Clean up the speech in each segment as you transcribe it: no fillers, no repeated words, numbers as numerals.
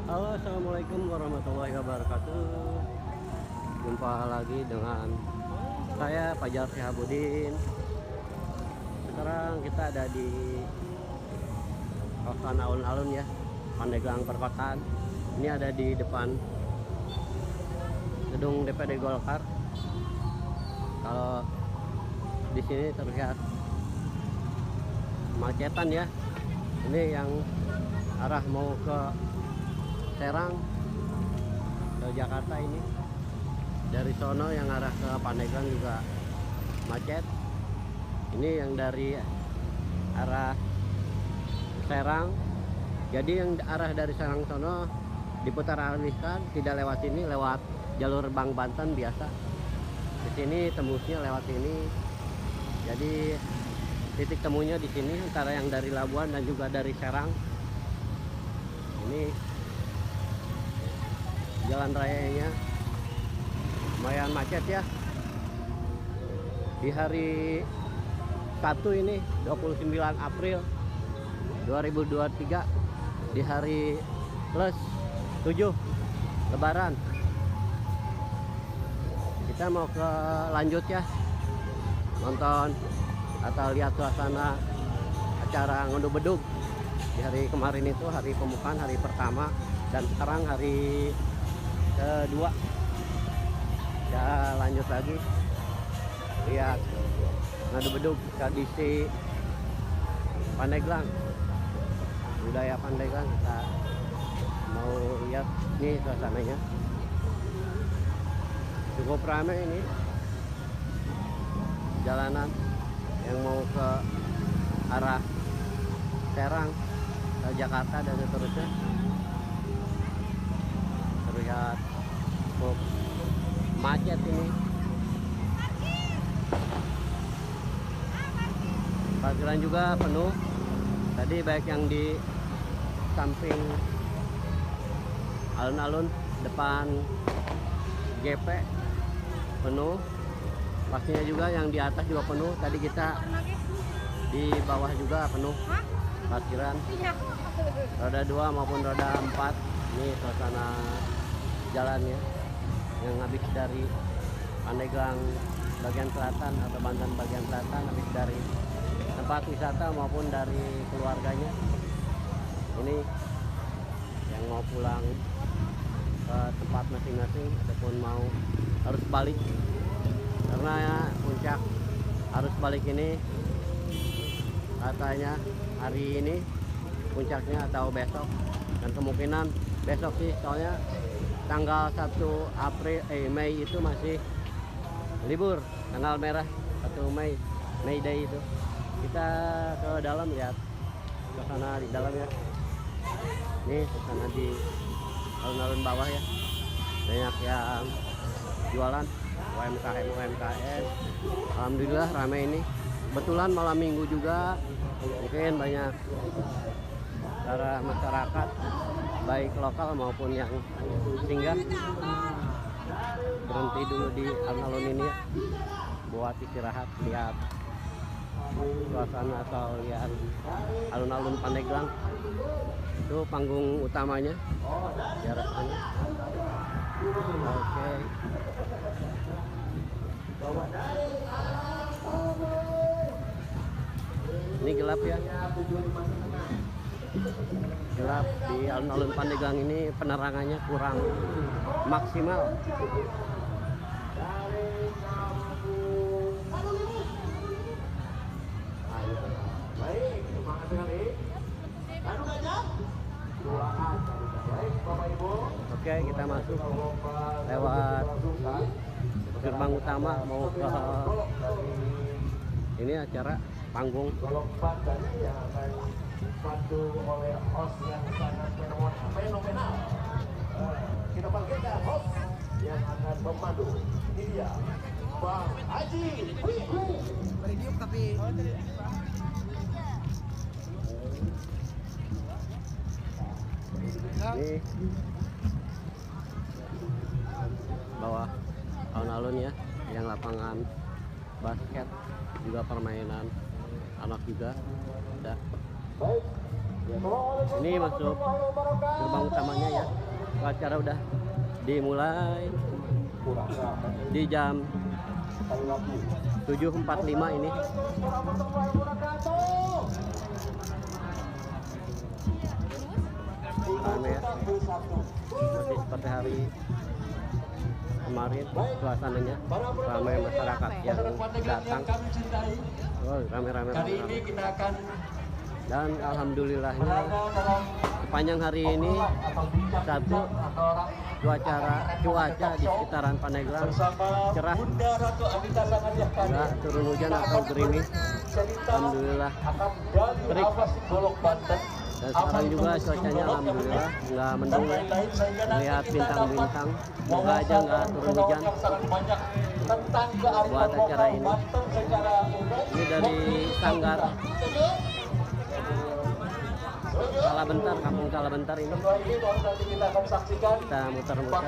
Halo, assalamualaikum warahmatullahi wabarakatuh. Jumpa lagi dengan saya Fajar Syihabuddin. Sekarang kita ada di kawasan alun-alun ya, Pandeglang perkotaan. Ini ada di depan gedung DPD Golkar. Kalau di sini terlihat kemacetan ya. Ini yang arah mau ke Serang ke Jakarta ini. Dari sono yang arah ke Pandeglang juga macet. Ini yang dari arah Serang. Jadi yang arah dari Serang sono diputar alihkan, tidak lewat sini, lewat jalur Bank Banten biasa. Di sini tembusnya lewat sini. Jadi titik temunya di sini antara yang dari Labuan dan juga dari Serang. Ini jalan rayanya lumayan macet ya. Di hari Sabtu ini 29 April 2023, di hari plus 7 Lebaran. Kita mau ke lanjut ya, nonton atau lihat suasana acara ngunduh bedug. Di hari kemarin itu hari pembukaan, hari pertama, dan sekarang hari kedua. Ya, lanjut lagi lihat ngunduh bedug tradisi Pandeglang, budaya Pandeglang. Kita mau lihat nih suasananya, cukup ramai ini jalanan yang mau ke arah Serang ke Jakarta dan seterusnya. Terlihat cukup macet ini. Parkiran juga penuh. Tadi baik yang di samping alun-alun depan GP penuh, pastinya juga yang di atas juga penuh. Tadi kita di bawah juga penuh parkiran, roda 2 maupun roda 4. Ini suasana jalannya yang habis dari Pandeglang bagian selatan atau Banten bagian selatan, habis dari tempat wisata maupun dari keluarganya. Ini yang mau pulang ke tempat masing-masing ataupun mau harus balik, karena ya, puncak harus balik ini katanya hari ini puncaknya atau besok, dan kemungkinan besok sih, soalnya tanggal 1 April Mei itu masih libur, tanggal merah 1 Mei, May Day itu. Kita ke dalam lihat suasana di dalam ya. Ini suasana di alun-alun bawah ya, banyak yang jualan UMKM. Alhamdulillah ramai ini. Kebetulan malam minggu juga, mungkin banyak para masyarakat baik lokal maupun yang singgah berhenti dulu di alun-alun ini ya, buat istirahat, lihat suasana atau lihat alun-alun Pandeglang. Itu panggung utamanya jarak sana. Oke. Ini gelap ya, gelap di alun-alun Pandeglang ini, penerangannya kurang maksimal. Oke, kita masuk lewat gerbang utama mau ke ini acara panggung. Dipandu oleh host yang sangat fenomenal. Kita panggilkan host yang akan memandu. Ini dia, Bang Haji. Review tapi Ini bawah alun-alun ya, yang lapangan basket, juga permainan anak juga ada. Baik, Ini masuk gerbang utamanya ya. Acara udah dimulai di jam 7.45 ini. Rame ya. Masih seperti hari kemarin suasananya, ramai masyarakat yang datang. Oh, rame-rame. Dan alhamdulillahnya sepanjang hari ini satu cuaca di sekitaran Pandeglang cerah, nggak turun hujan atau gerimis. Alhamdulillah terik. Dan sekarang juga cuacanya alhamdulillah nggak mendung ya. Melihat bintang-bintang, semoga aja nggak turun hujan buat acara ini. Ini dari Sanggar Kalabentar, kampung Kalabentar ini. Kita muter-muter.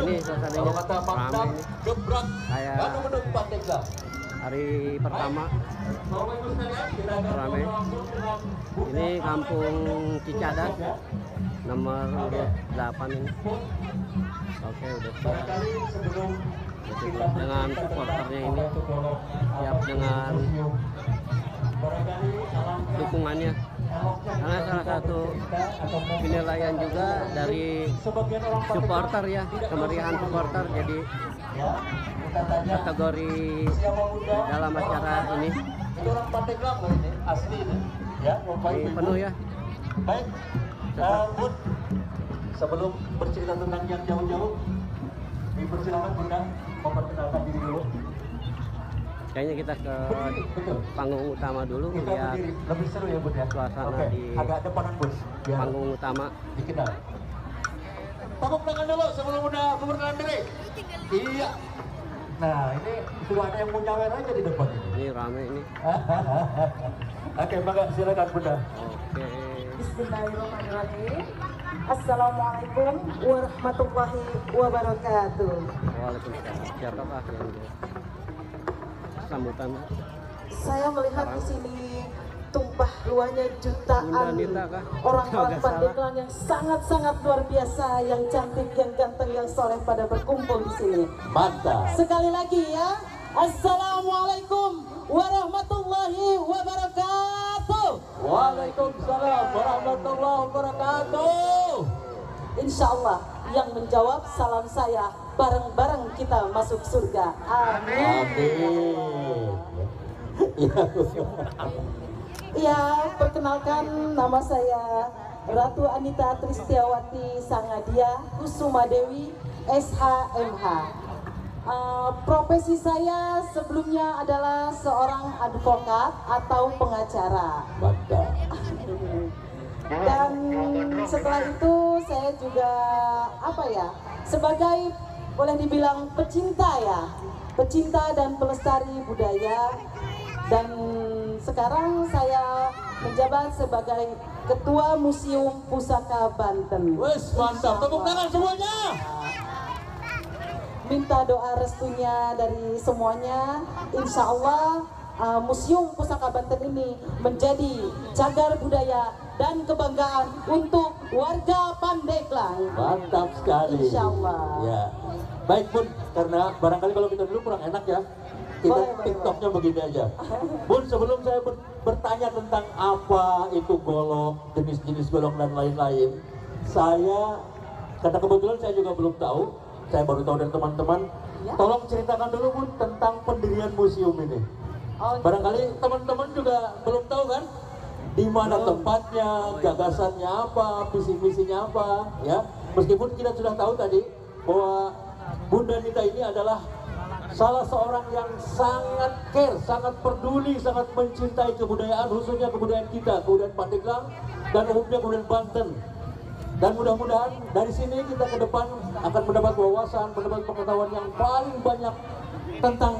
Ini suasananya ramai ini. Kayak hari pertama ramai. Ini kampung Cicadas nomor 8 ini. Oke, udah siap. Dengan supporternya ini siap dengan dukungannya. Karena salah satu penilaian juga dari supporter ya, kemeriahan supporter, jadi kategori dalam acara ini ini penuh ya. Baik, Bun, sebelum bercerita tentang yang jauh-jauh, dipersilakan Bunda memperkenalkan diri dulu. Kayaknya kita ke panggung utama dulu melihat lebih seru ya Bun ya. suasana di agak depanan Bun. Biar panggung utama. dikenal. Tepuk tangan dulu sebelum udah memperkenalkan diri. Iya. Nah ini sudah ada yang mau nyawer aja di depan ini. Ini rame ini. Oke, Bangga silakan Bunda. Oke. Bismillahirrahmanirrahim. Assalamualaikum warahmatullahi wabarakatuh. Waalaikumsalam. Siapakah yang sambutan? Saya melihat di sini tumpah ruahnya jutaan Bunda Nita kah? orang-orang Nggak salah. Pandeglang yang sangat-sangat luar biasa, yang cantik, yang ganteng, yang soleh pada berkumpul di sini. Mantap. Sekali lagi ya, Assalamualaikum warahmatullahi wabarakatuh. Waalaikumsalam warahmatullahi wabarakatuh. Insya Allah yang menjawab salam saya, bareng-bareng kita masuk surga. Amin. Amin. Ya, perkenalkan nama saya Ratu Anita Tristiawati Sangadia Kusuma Dewi, SHMH. Profesi saya sebelumnya adalah seorang advokat atau pengacara. Mantap. Dan setelah itu saya juga sebagai boleh dibilang pecinta ya, pecinta dan pelestari budaya. Dan sekarang saya menjabat sebagai Ketua Museum Pusaka Banten. Wes mantap, tepuk tangan semuanya. Minta doa restunya dari semuanya. Insya Allah Museum Pusaka Banten ini menjadi cagar budaya dan kebanggaan untuk warga Pandeglang. Mantap sekali. Insya Allah. Ya. Baik Bun, karena barangkali kalau kita dulu kurang enak ya. Kita Boleh, TikToknya begini aja. Bun, sebelum saya bertanya tentang apa itu golok, jenis-jenis golok dan lain-lain, karena kebetulan saya juga belum tahu, saya baru tahu dari teman-teman. Ya. Tolong ceritakan dulu Bun tentang pendirian museum ini. Barangkali teman-teman juga belum tahu kan, di mana tempatnya, gagasannya apa, visi-misinya apa, ya. Meskipun kita sudah tahu tadi bahwa Bunda Nita ini adalah salah seorang yang sangat care, sangat peduli, sangat mencintai kebudayaan, khususnya kebudayaan kita, kebudayaan Pandeglang dan umumnya kebudayaan Banten. Dan mudah-mudahan dari sini kita ke depan akan mendapat wawasan, mendapat pengetahuan yang paling banyak tentang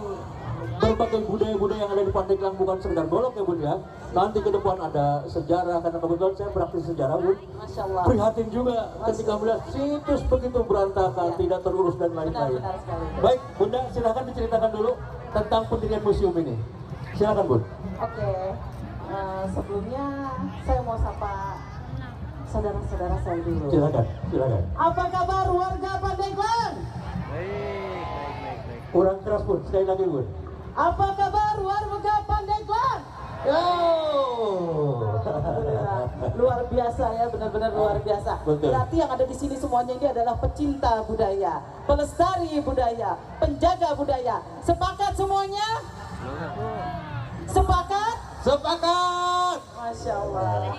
berbagai budaya-budaya yang ada di Pandeglang, bukan sekedar golok ya Bun ya. Nanti ke depan ada sejarah, karena kebetulan saya praktisi sejarah Bun. Masya Allah. Prihatin juga ketika melihat situs begitu berantakan, Ya. tidak terurus dan lain-lain. Benar sekali. Baik Bunda, silakan diceritakan dulu tentang pendirian museum ini. Silakan Bun. Oke. Sebelumnya saya mau sapa saudara-saudara saya dulu. Silakan, silakan. Apa kabar warga Pandeglang? Baik. Kurang keras Bun, sekali lagi Bun. Apa kabar warga Pandeglang? Yo. Alhamdulillah. Luar biasa ya, benar-benar luar biasa. Betul. Berarti yang ada di sini semuanya ini adalah pecinta budaya, pelestari budaya, penjaga budaya. Sepakat semuanya? Sepakat? Sepakat. Masya Allah.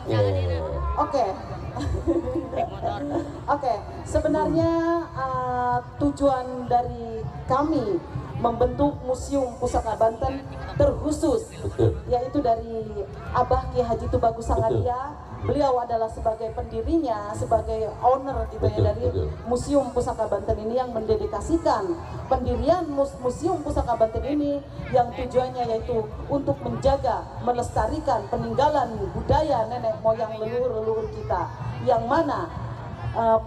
Oke. Oke, sebenarnya tujuan dari kami membentuk Museum Pusaka Banten terkhusus, yaitu dari Abah Ki Haji Tubagus Sangadia. Beliau adalah sebagai pendirinya, sebagai owner gitu ya dari Museum Pusaka Banten ini, yang mendedikasikan pendirian Museum Pusaka Banten ini yang tujuannya yaitu untuk menjaga, melestarikan peninggalan budaya nenek moyang leluhur-leluhur kita, yang mana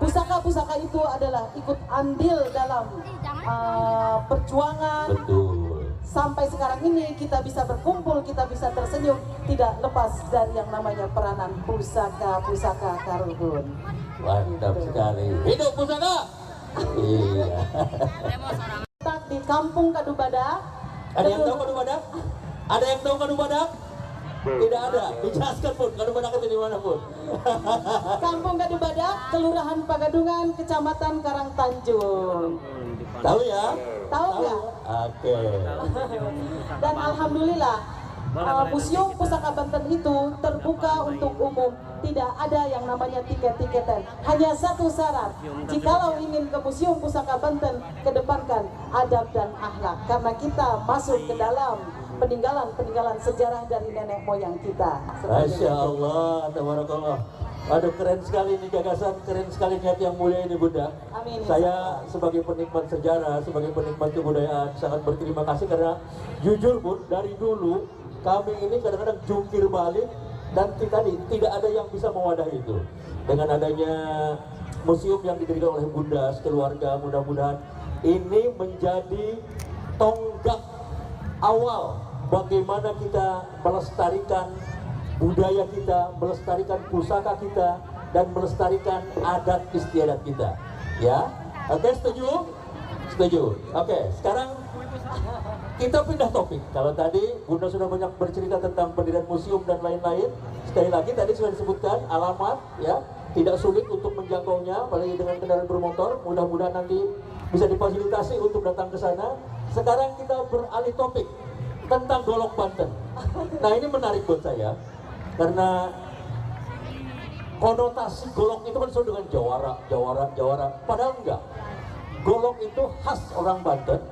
pusaka-pusaka itu adalah ikut andil dalam perjuangan. Sampai sekarang ini kita bisa berkumpul, kita bisa tersenyum, tidak lepas dari yang namanya peranan pusaka Karuhun. Mantap sekali. Hidup pusaka. Iya. Di Kampung Kadubada. Ada yang tahu Kadubada? Ada yang tahu Kadubada? Tidak ada. Dijelaskan Pun, Kadubada itu di mana Pun? Kampung Kadubada, Kelurahan Pagadungan, Kecamatan Karangtanjung. Tahu ya? Tahu nggak? Oke. Dan alhamdulillah Museum Pusaka Banten itu terbuka untuk umum, tidak ada yang namanya tiket-tiketan. Hanya satu syarat, jikalau ingin ke Museum Pusaka Banten, kedepankan adab dan akhlak, karena kita masuk ke dalam peninggalan sejarah dari nenek moyang kita. Masya Allah, tabarakallah. Aduh, keren sekali ini gagasan, keren sekali niat yang mulia ini Bunda. Amin. Saya sebagai penikmat sejarah, sebagai penikmat kebudayaan sangat berterima kasih, karena jujur Bun, dari dulu kami ini kadang-kadang jungkir balik dan tidak ada yang bisa mewadahi itu. Dengan adanya museum yang didirikan oleh Bunda sekeluarga, mudah-mudahan ini menjadi tonggak awal bagaimana kita melestarikan budaya kita, melestarikan pusaka kita, dan melestarikan adat istiadat kita. Ya, oke, setuju? Setuju. Oke, sekarang kita pindah topik. Kalau tadi Bunda sudah banyak bercerita tentang pendirian museum dan lain-lain. Sekali lagi tadi sudah disebutkan alamat, ya, tidak sulit untuk menjangkaunya, apalagi dengan kendaraan bermotor. Mudah-mudahan nanti bisa difasilitasi untuk datang ke sana. Sekarang kita beralih topik tentang golok Banten. Nah, ini menarik buat saya. Karena konotasi golok itu kan selalu dengan jawara. Padahal enggak. Golok itu khas orang Banten,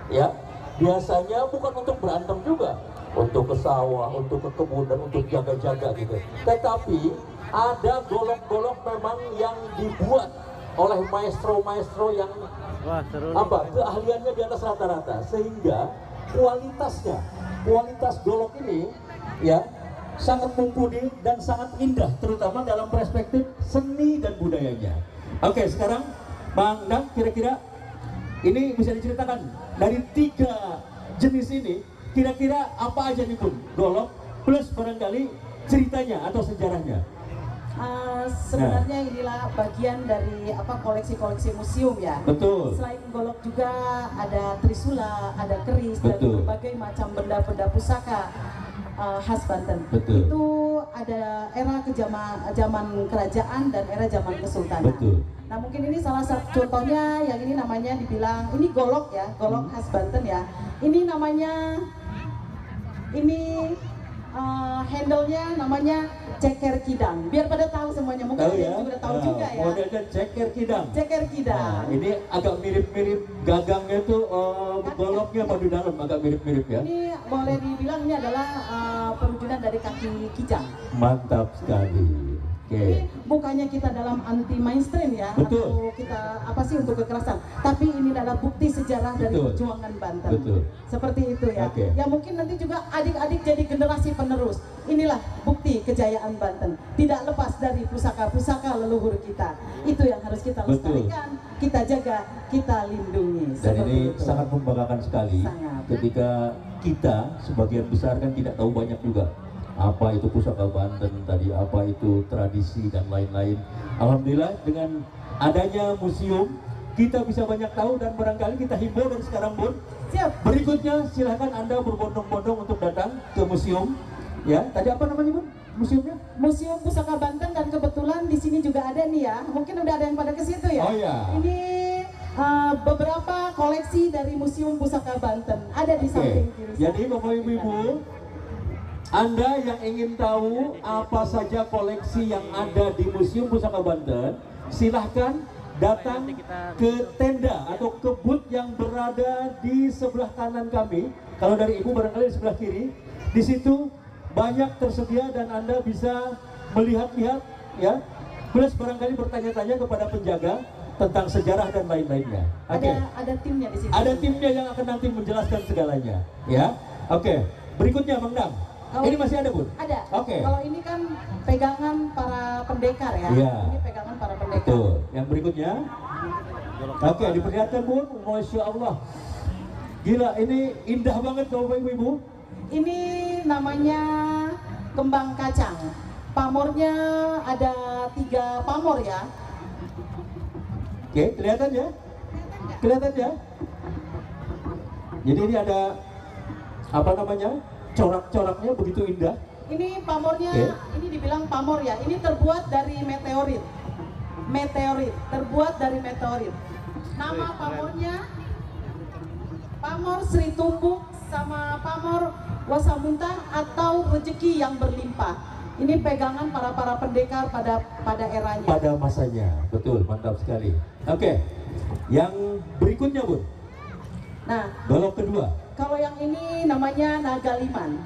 ya. Biasanya bukan untuk berantem juga, untuk ke sawah, untuk ke kebun, dan untuk jaga-jaga gitu. Tetapi ada golok-golok memang yang dibuat oleh maestro-maestro yang keahliannya di atas rata-rata, sehingga kualitas golok ini, ya, sangat mumpuni dan sangat indah, terutama dalam perspektif seni dan budayanya. Oke, sekarang Bang Dang, kira-kira ini bisa diceritakan dari 3 jenis ini, kira-kira apa aja nih Bun? Golok plus barangkali ceritanya atau sejarahnya. Sebenarnya inilah bagian dari koleksi-koleksi museum ya. Betul. Selain golok juga ada trisula, ada keris, dan berbagai macam benda-benda pusaka khas Banten. Betul. Itu ada era zaman kerajaan dan era zaman kesultanan. Betul. Nah, mungkin ini salah satu contohnya, yang ini namanya dibilang ini golok ya, golok khas Banten ya. Ini namanya handle-nya namanya ceker kidang. Biar pada tahu semuanya, mungkin ada yang udah tahu juga ya. Modelnya ceker kidang. Ceker kidang. Nah, ini agak mirip-mirip gagangnya tuh, goloknya mau di dalam agak mirip-mirip ya. Ini boleh dibilang ini adalah perwujudan dari kaki kijang. Mantap sekali. Ini bukannya kita dalam anti mainstream ya, atau kita untuk kekerasan, tapi ini adalah bukti sejarah dari perjuangan Banten. Seperti itu ya. Ya mungkin nanti juga adik-adik jadi generasi penerus. Inilah bukti kejayaan Banten. Tidak lepas dari pusaka-pusaka leluhur kita. Itu yang harus kita lestarikan, kita jaga, kita lindungi. Dan ini sangat membanggakan sekali ketika kita sebagian besar kan tidak tahu banyak juga apa itu pusaka Banten tadi, apa itu tradisi dan lain-lain. Alhamdulillah dengan adanya museum kita bisa banyak tahu, dan barangkali kita himbau dari sekarang Bun. Siap. Berikutnya silahkan Anda berbondong-bondong untuk datang ke museum. Ya, tadi apa namanya Bun? Museumnya? Museum Pusaka Banten, dan kebetulan di sini juga ada nih ya. Mungkin udah ada yang pada ke situ ya. Oh iya. Ini beberapa koleksi dari Museum Pusaka Banten ada di Oke. samping kiri. Jadi Bapak Ibu, Anda yang ingin tahu apa saja koleksi yang ada di Museum Pusaka Banten, silahkan datang ke tenda atau ke booth yang berada di sebelah kanan kami. Kalau dari Ibu barangkali di sebelah kiri. Di situ banyak tersedia dan Anda bisa melihat-lihat ya. Plus barangkali bertanya-tanya kepada penjaga tentang sejarah dan lain-lainnya. Oke. Ada timnya di sini. Ada timnya yang akan nanti menjelaskan segalanya, ya. Oke. Berikutnya Bang Dam. Ini masih ada Bun? Ada. Oke. Kalau ini kan pegangan para pendekar ya. Iya. Ini pegangan para pendekar. Tuh. Yang berikutnya. Oke, diperlihatkan Bun. Masya Allah. Gila, ini indah banget Bapak Ibu. Ini namanya kembang kacang. Pamornya ada 3 pamor ya. Oke, kelihatan ya? Kelihatan ya? Jadi ini ada apa namanya? Corak-coraknya begitu indah. Ini pamornya, Oke. ini dibilang pamor ya. Ini terbuat dari meteorit. Meteorit, terbuat dari meteorit. Nama pamornya Pamor Sri Tumbuk sama Pamor Wasamunta atau rezeki yang berlimpah. Ini pegangan para pendekar pada eranya. Pada masanya, betul, mantap sekali. Oke, yang berikutnya Bun. Nah, Golok kedua. kalau yang ini namanya Nagaliman.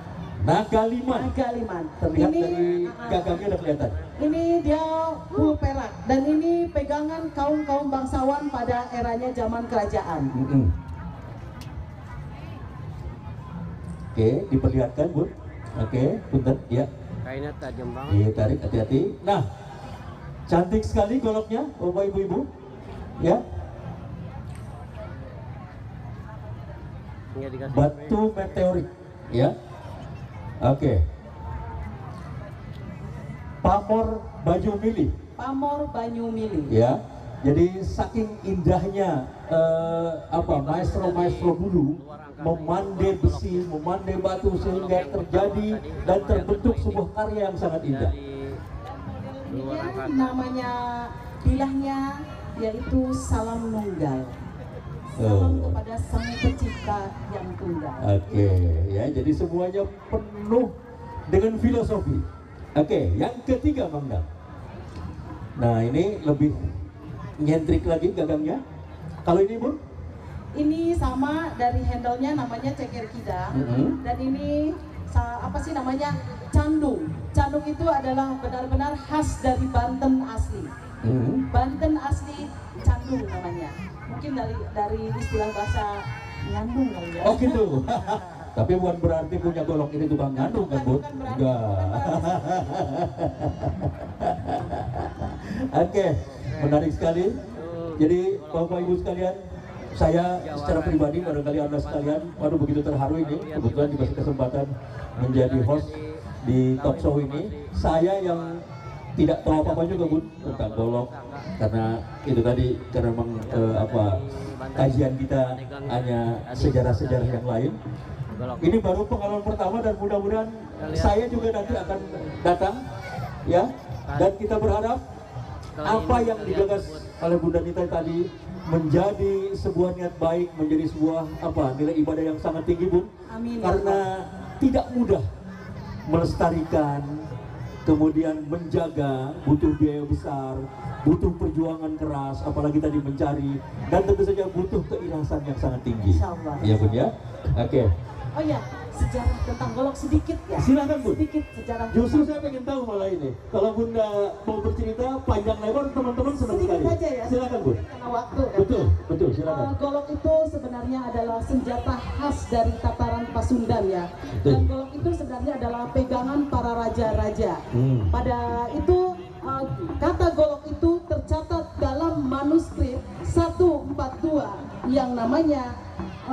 Nagaliman. Nagaliman. Terlihat Ini, dari gagangnya udah kelihatan. Ini dia full perak dan ini pegangan kaum bangsawan pada eranya zaman kerajaan. Oke, diperlihatkan Bun. Oke, punten, ya. Kainnya tajam banget. Iya, tarik hati-hati. Nah, cantik sekali goloknya, Bapak Ibu-ibu. Ya, Nggak dikasih batu meteorit. Ya. Oke. Pamor Banyu Mili. Pamor Banyu Mili. Ya. Jadi saking indahnya maestro-maestro dulu memandai besi, memandai batu sehingga terjadi dan terbentuk sebuah karya yang sangat indah. Ini namanya bilahnya yaitu salam nunggal. Salam kepada sang pencipta yang tunggal. Oke, ya, jadi semuanya penuh dengan filosofi. Oke, yang ketiga Bang Dam. Nah, ini lebih nyentrik lagi gagangnya. Kalau ini Bun? Ini sama dari handle-nya namanya ceker kidang. Dan ini apa sih namanya? Candung. Candung itu adalah benar-benar khas dari Banten asli. Banten asli candung namanya. Mungkin dari istilah bahasa nyandung kali ya. Oh gitu. Tapi bukan berarti punya golok ini tukang nyandung kan Bun? Enggak. Oke, menarik sekali. Jadi Bapak Ibu sekalian, saya secara pribadi barangkali Anda sekalian, waduh begitu terharu ini kebetulan dikasih kesempatan menjadi host di talk show ini. Saya yang tidak tahu apa-apa juga Bun tentang golok, karena itu tadi karena memang kajian kita hanya sejarah-sejarah yang lain. Ini baru pengalaman pertama dan mudah-mudahan saya juga nanti akan datang ya, dan kita berharap apa yang digagas oleh Bunda Nita tadi menjadi sebuah niat baik, menjadi sebuah nilai ibadah yang sangat tinggi Bun. Amin. Karena tidak mudah melestarikan, kemudian menjaga, butuh biaya besar, butuh perjuangan keras, apalagi tadi mencari, dan tentu saja butuh keikhlasan yang sangat tinggi. Insyaallah. Iya Bun ya. Oke. Oh ya, sejarah tentang golok sedikit ya. Silakan Bun. Sedikit sejarah. Justru saya pengen tahu malah ini. Kalau Bunda mau bercerita panjang lebar, teman-teman senang Sedikit sekali. aja ya. Silakan Bun. Karena waktu. kan. Betul, betul. Silakan. Golok itu sebenarnya adalah senjata khas dari tataran Pasundan ya. Betul. Dan golok itu sebenarnya adalah pegangan para raja-raja. Pada itu kata golok itu tercatat dalam manuskrip 142 yang namanya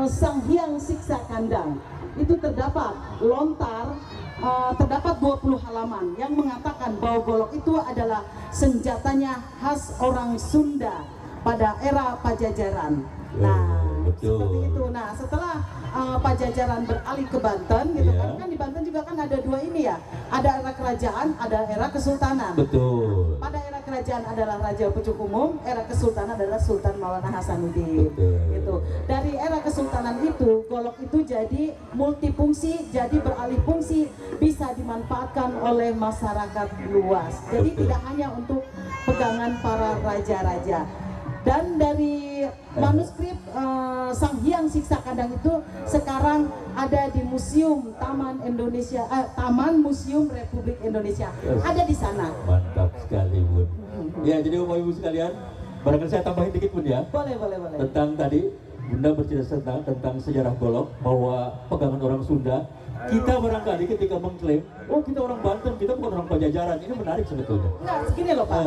Sang Hyang Siksa Kandang. Itu terdapat lontar, terdapat 20 halaman yang mengatakan bahwa golok itu adalah senjatanya khas orang Sunda pada era Pajajaran. Nah, betul. seperti itu. Nah, setelah Pajajaran beralih ke Banten, gitu Iya. kan di Banten juga kan ada dua ini ya, ada era kerajaan, ada era kesultanan. Betul. Pada era kerajaan adalah Raja Pucuk Umum, era kesultanan adalah Sultan Maulana Hasanuddin. Betul. Gitu. Dari era kesultanan itu, golok itu jadi multifungsi, jadi beralih fungsi, bisa dimanfaatkan oleh masyarakat luas. Jadi Betul. tidak hanya untuk pegangan para raja-raja. Dan dari manuskrip Sang Hyang Siksa Kadang itu sekarang ada di Museum Taman Indonesia, Taman Museum Republik Indonesia. Ada di sana. Mantap sekali, Bun. Ya, jadi Bapak Ibu sekalian, barangkali saya tambahin dikit, Bun ya. Boleh. Tentang tadi Bunda bercerita tentang sejarah golok, bahwa pegangan orang Sunda. Kita barangkali ketika mengklaim, oh kita orang Banten, kita bukan orang Pajajaran. Ini menarik sebetulnya. Enggak, segini loh Pak.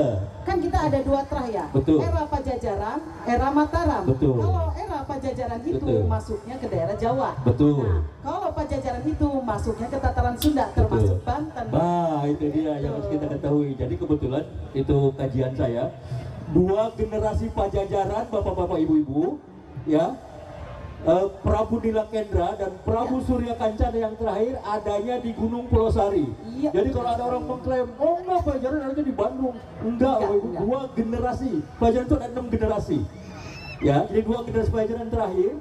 Kan kita ada dua trah ya. Betul. Era Pajajaran, era Mataram. Betul. Kalau era Pajajaran itu Betul. masuknya ke daerah Jawa. Betul. Nah, kalau Pajajaran itu masuknya ke tataran Sunda, termasuk Betul. Banten. Nah, itu dia yang harus kita ketahui. Jadi kebetulan itu kajian saya, 2 generasi Pajajaran, bapak-bapak, ibu-ibu, ya. Prabu Nilakendra dan Prabu Surya Kancana yang terakhir adanya di Gunung Pulau Sari. Iya. Jadi kalau ada orang mengklaim, oh enggak, Pajajaran adanya di Bandung. Enggak, Bapak Ibu, Enggak. 2 generasi. Pajajaran itu ada 6 generasi. Ya, jadi 2 generasi Pajajaran terakhir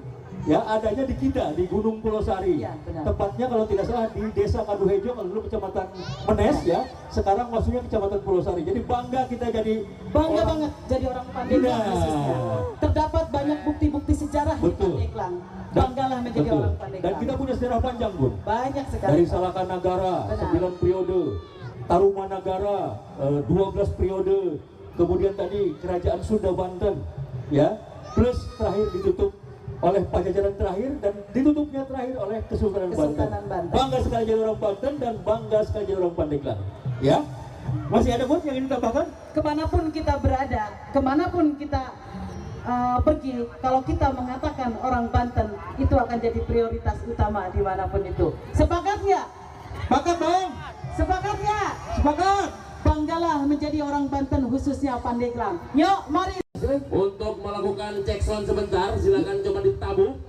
ya adanya di kita di Gunung Pulau Sari. Iya, benar. Tepatnya kalau tidak salah di Desa Kaduhejo, kalau dulu Kecamatan Menes ya. Sekarang maksudnya Kecamatan Pulau Sari. Jadi bangga kita jadi Bangga banget jadi orang Pandeglang Nah. khususnya. Terdapat banyak bukti-bukti sejarah Betul. di Pandeglang. Banggalah menjadi Betul. orang Dan Pandeglang. kita punya sejarah panjang, Bun. Banyak sekali. Dari Salakanagara Benar. 9 periode, Tarumanagara 12 periode, kemudian tadi Kerajaan Sunda Banten, ya, plus terakhir ditutup oleh Pajajaran terakhir dan ditutupnya terakhir oleh Kesultanan Banten. Kesultanan Banten. Bangga sekali jadi orang Banten dan bangga sekali jadi orang Pandeglang. Ya, masih ada Bun yang ingin ditambahkan? Kemanapun kita berada, kemanapun kita pergi, kalau kita mengatakan orang Banten, itu akan jadi prioritas utama dimanapun itu. Sepakat ya? Sepakat, Bang. Sepakat ya? Sepakat. Banggalah menjadi orang Banten, khususnya Pandeglang. Yuk, mari. Untuk melakukan cek sound sebentar, silakan coba ditabung.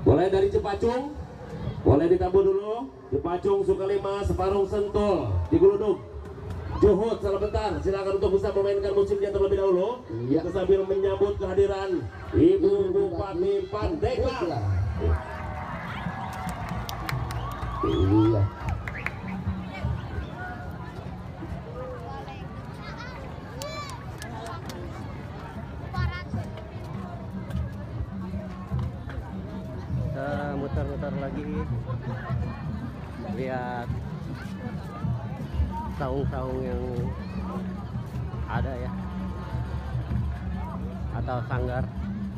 Boleh dari Cepacung, boleh ditabuh dulu. Cepacung, Sukalima, Separung, Sentul, di Guludug, Juhud, sebentar. Silakan untuk bisa memainkan musiknya terlebih dahulu. Kita sambil menyambut kehadiran Ibu Bupati Pandeglang. Iya. Kita muter-muter lagi, lihat saung-saung yang ada ya, atau sanggar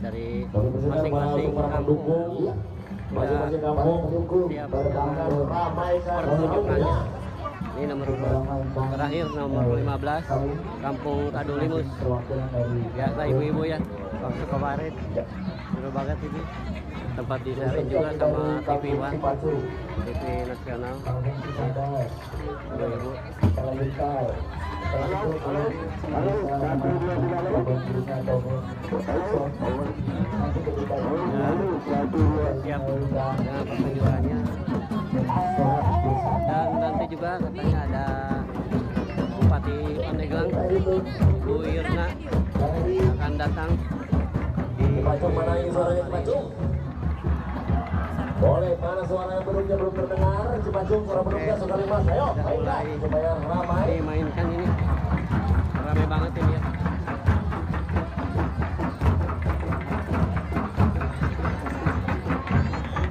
dari masing-masing kampung. Masing-masing kampung Siap akan ramaikan pertunjukannya. Ini nomor urut terakhir, nomor 15, Kampung Kadulimus. Biasa ibu-ibu ya, waktu kemarin seru banget ini. Tempat disiarin juga sama TV One, TV nasional. Ibu-ibu. Siap dengan pertunjukannya. Dan nanti juga katanya ada Bupati Pandeglang, Bu Irna, akan datang di Cepacung, mana ini suaranya Cepacung? Boleh, mana suara yang belum terdengar? Cepacung, suara belumnya Sukalima. Ayo, mainkan supaya ramai. dimainkan ini. Ramai banget ini ya.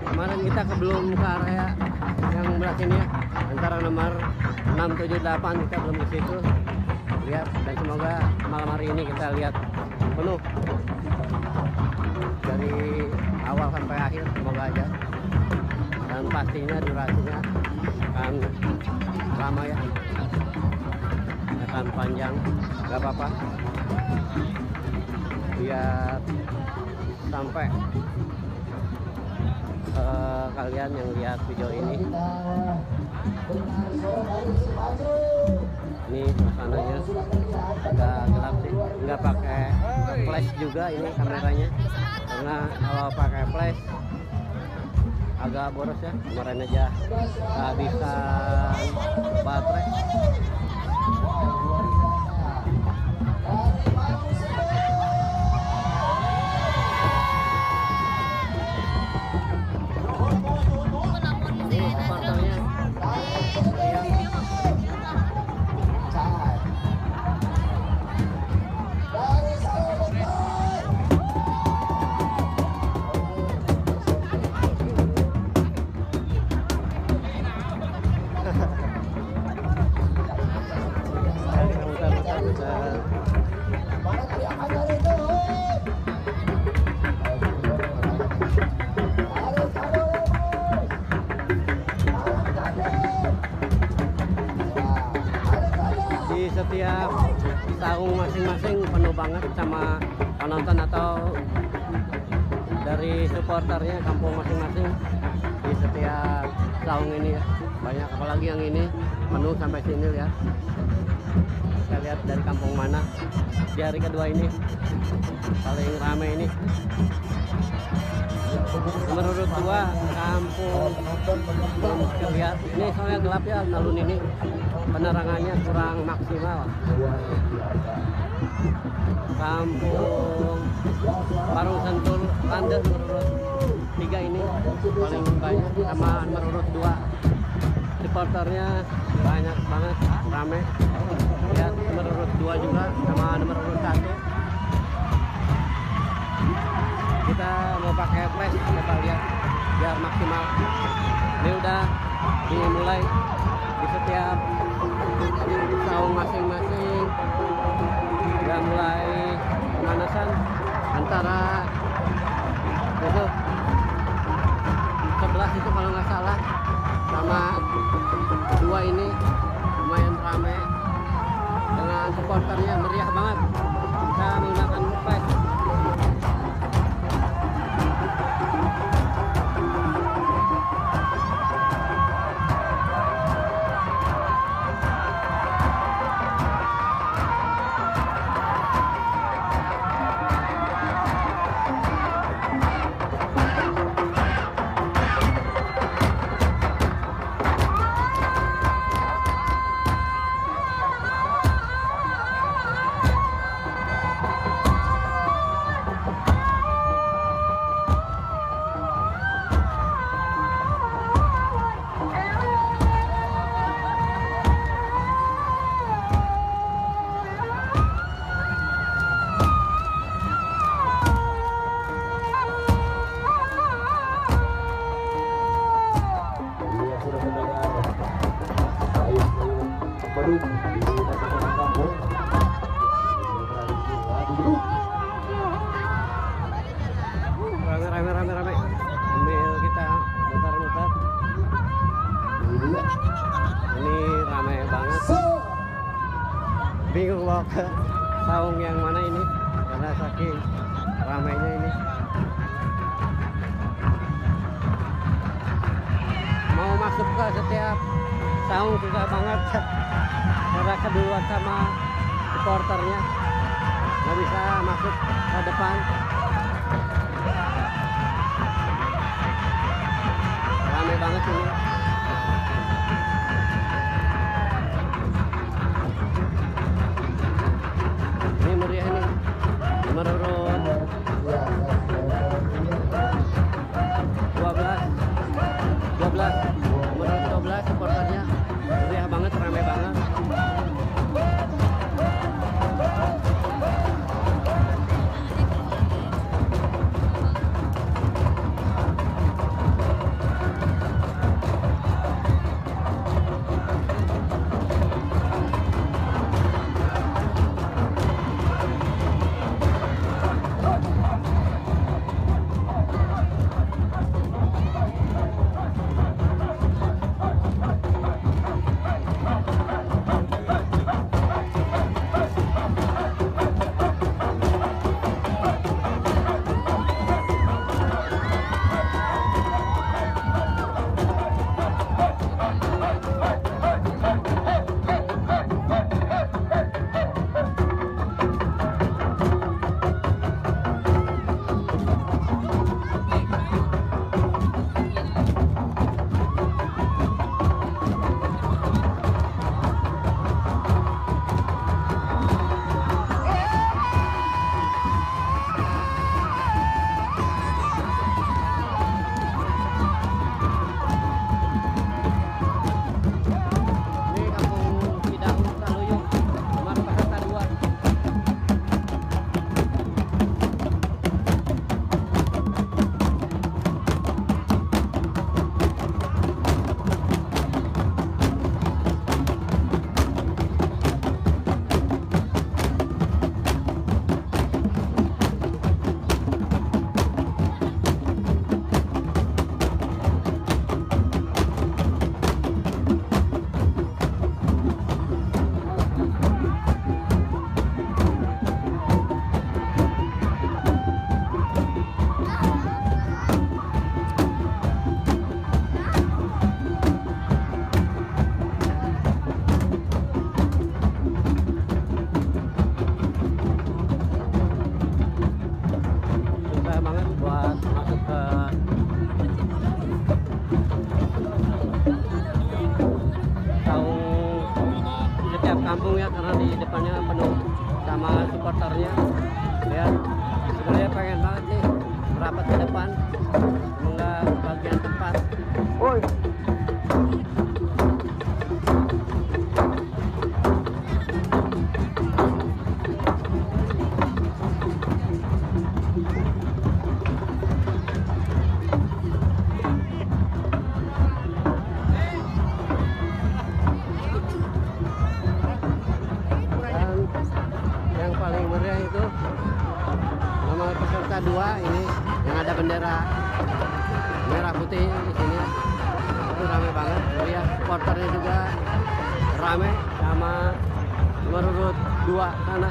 Kemarin kita belum ke area yang belah sini ya, antara nomor 6, 7, 8 kita belum ke situ. Lihat, dan semoga malam hari ini kita lihat penuh dari awal sampai akhir, semoga aja. Dan pastinya durasinya akan lama ya, akan panjang, gak apa-apa, biar sampai kalian yang lihat video ini. Ini suasananya agak gelap sih, nggak pakai flash juga ini kameranya, karena kalau pakai flash agak boros ya. Kemarin aja kehabisan baterai. Di setiap saung masing-masing penuh banget sama penonton atau dari supporternya kampung masing-masing. Di setiap saung ini ya banyak, apalagi yang ini penuh sampai sini ya. Kita lihat dari kampung mana di hari kedua ini paling ramai ini. Nomor urut 2 kampung belum terlihat, ini soalnya gelap ya alun ini, penerangannya kurang maksimal. Kampung Parung Sentul Tande nomor urut 3 ini paling banyak, sama nomor urut 2 supporternya banyak banget, rame. Lihat nomor urut 2 juga sama nomor urut 1. Kita mau pakai flash, coba lihat biar maksimal. Ini udah dimulai di setiap saung masing-masing, udah mulai pemanasan antara itu 11 itu kalau nggak salah sama 2 ini lumayan rame dengan supporternya meriah banget. Kita menggunakan flash. Rame. Ambil kita muter-muter. Ini ramai banget. Bingung mau ke saung yang mana ini karena saking ramainya ini. Mau masuk ke setiap saung susah banget karena kedua sama supporternya, nggak bisa masuk ke depan. Ramai banget ini. Ini meriah ini. Nomor urut 12. Nomor urut 12 supporternya meriah banget, ramai banget. supporternya. Lihat, sebenarnya pengen banget sih merapat ke depan, cuma nggak bagian tempat. Woi. Yang paling meriah itu nomor peserta 2 ini yang ada bendera merah putih di sini, itu ramai banget. Meriah, supporternya juga ramai, sama nomor urut 2 sana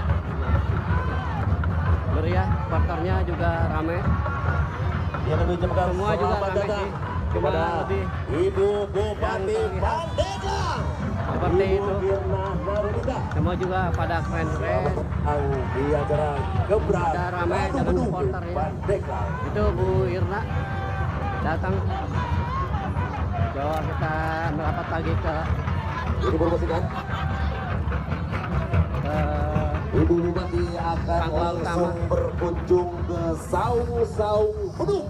meriah, supporternya juga ramai. Yang kami ucapkan Semua juga selamat ramai datang sih, cuma kepada lebih Ibu Bupati yang terlihat Pandeglang. seperti Ibu itu. Mirna Narulita. Semua juga pada keren-keren, Di acara Gebrak ada ramai Batu dengan Bedung supporter ya. Pandeglang. Itu Bu Irna datang. Coba kita merapat lagi ke Diinformasikan Ibu Bupati akan Panggung langsung utama. berkunjung ke Saung Bedung.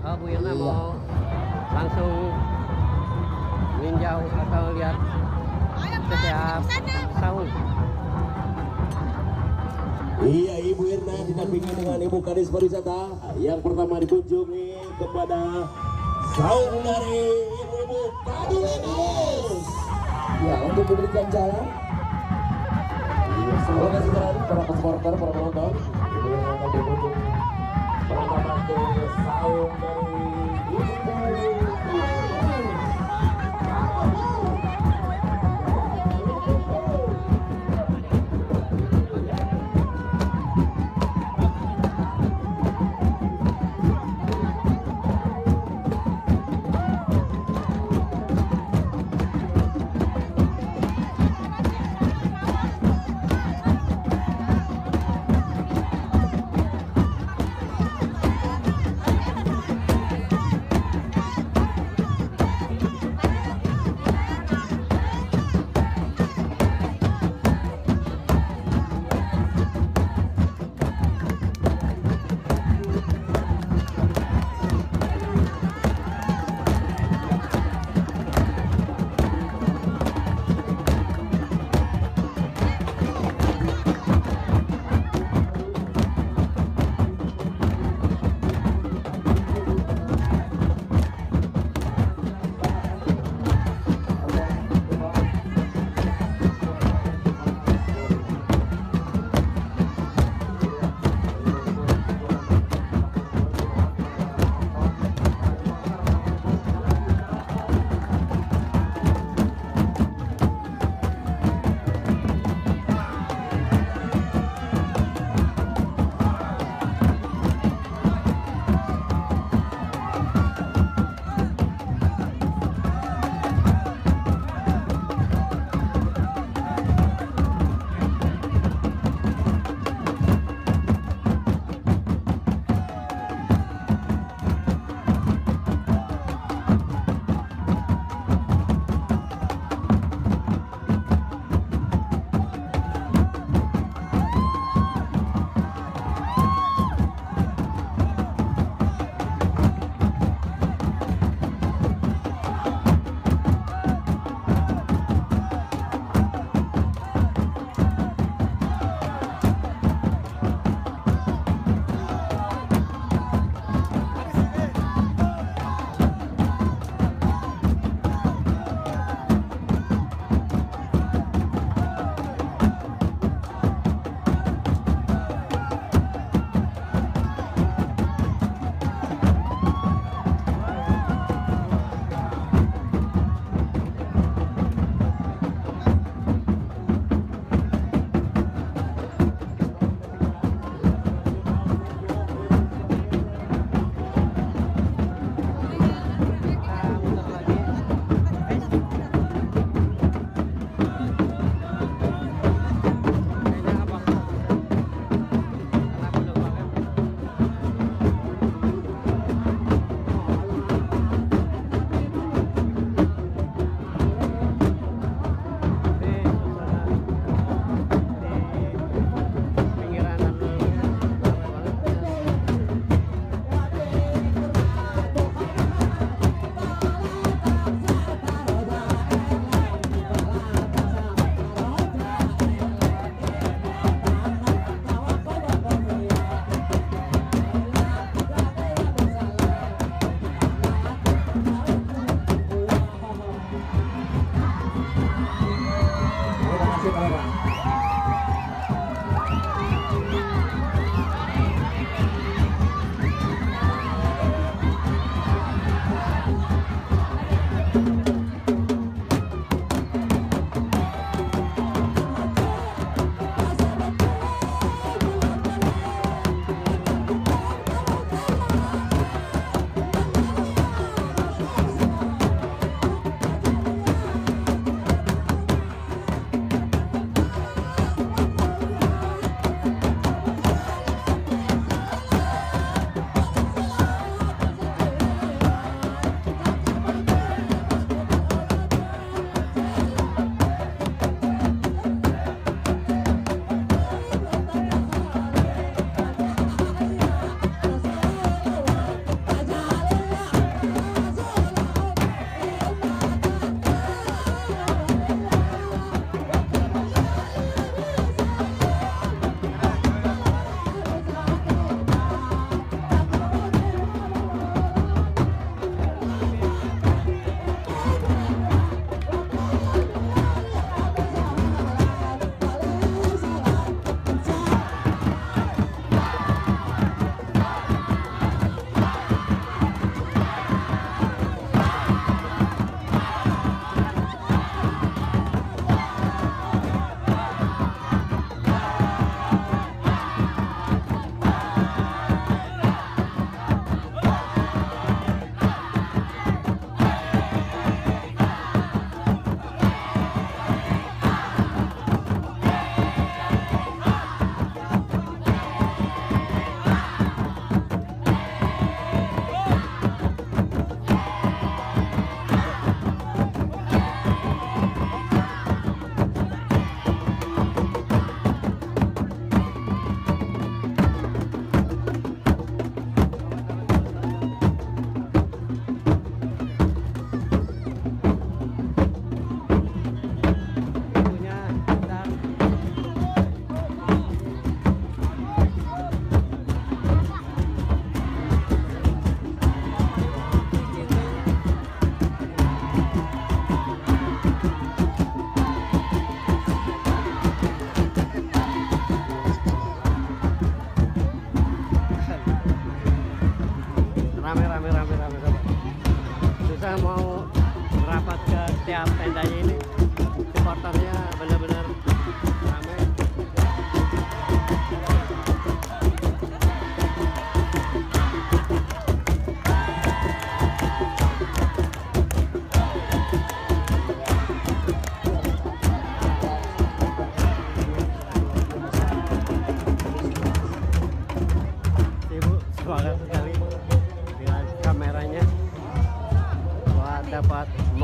oh, Bu Irna mau langsung meninjau atau lihat setiap saung. Iya, Ibu Irna didampingi dengan Ibu Kadis Pariwisata yang pertama dikunjungi kepada saung dari Ibu Kadulenis. Ya, untuk diberikan jalan. Terima kasih para supporter, para penonton. Ibu Irna akan berkunjung pertama ke saung dari Ibu.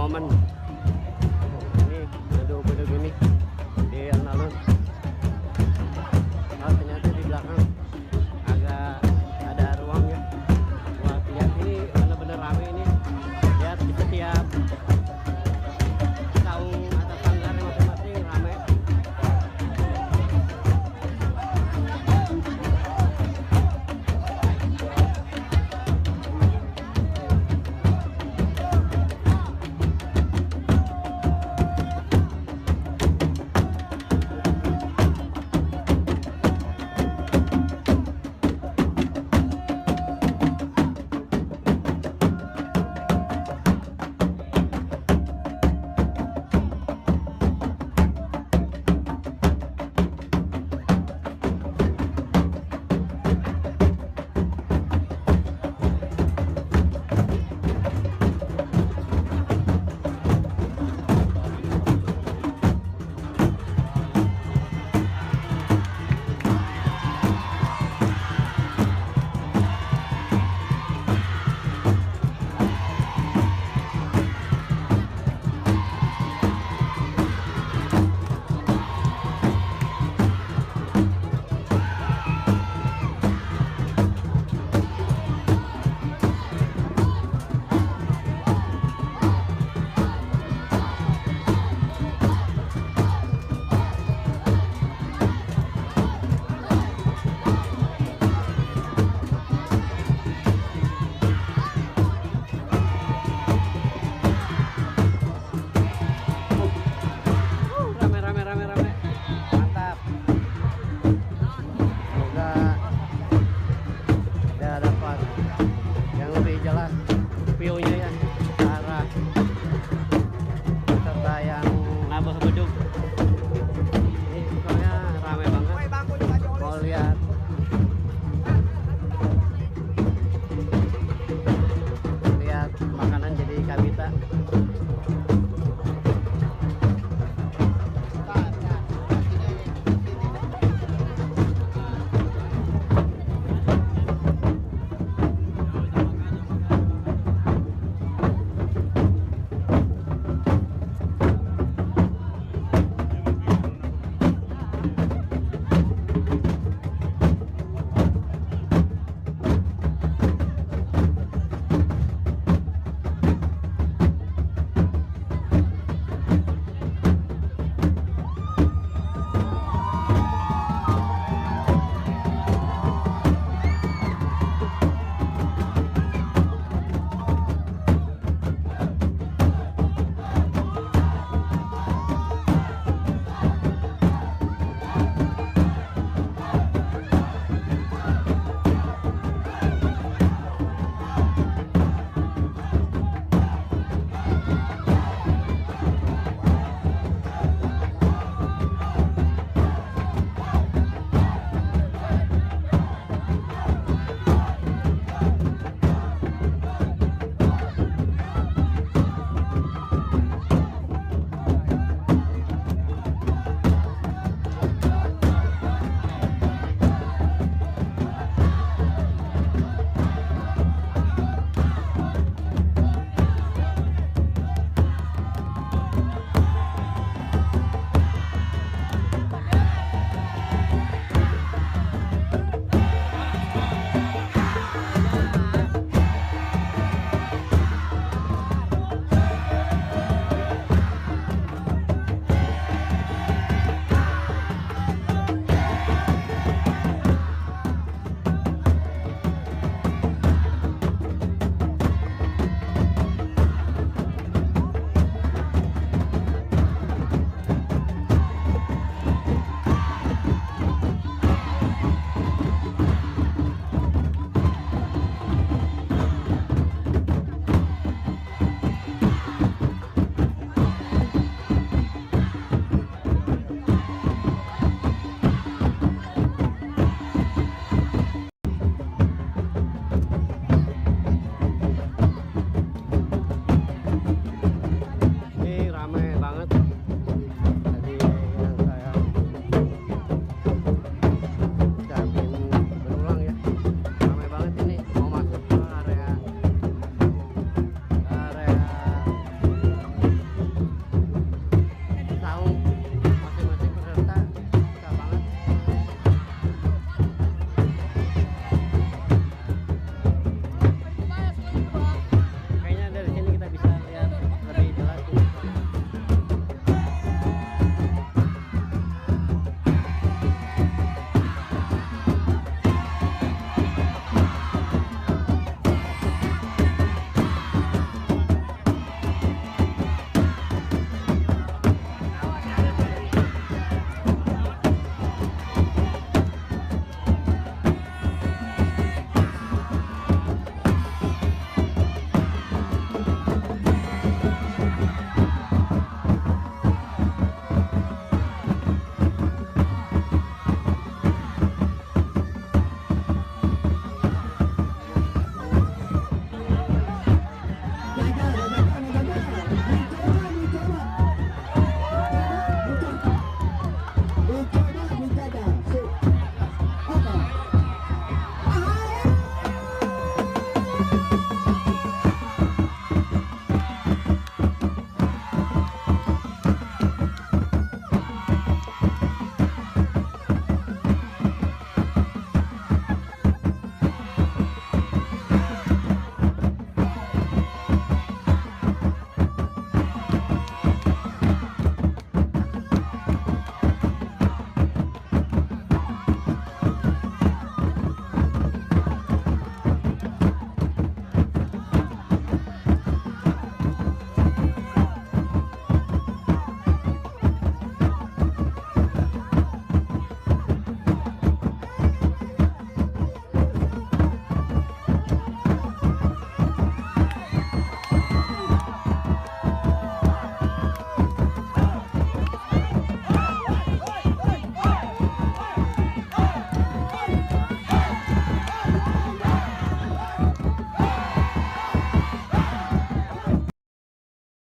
momen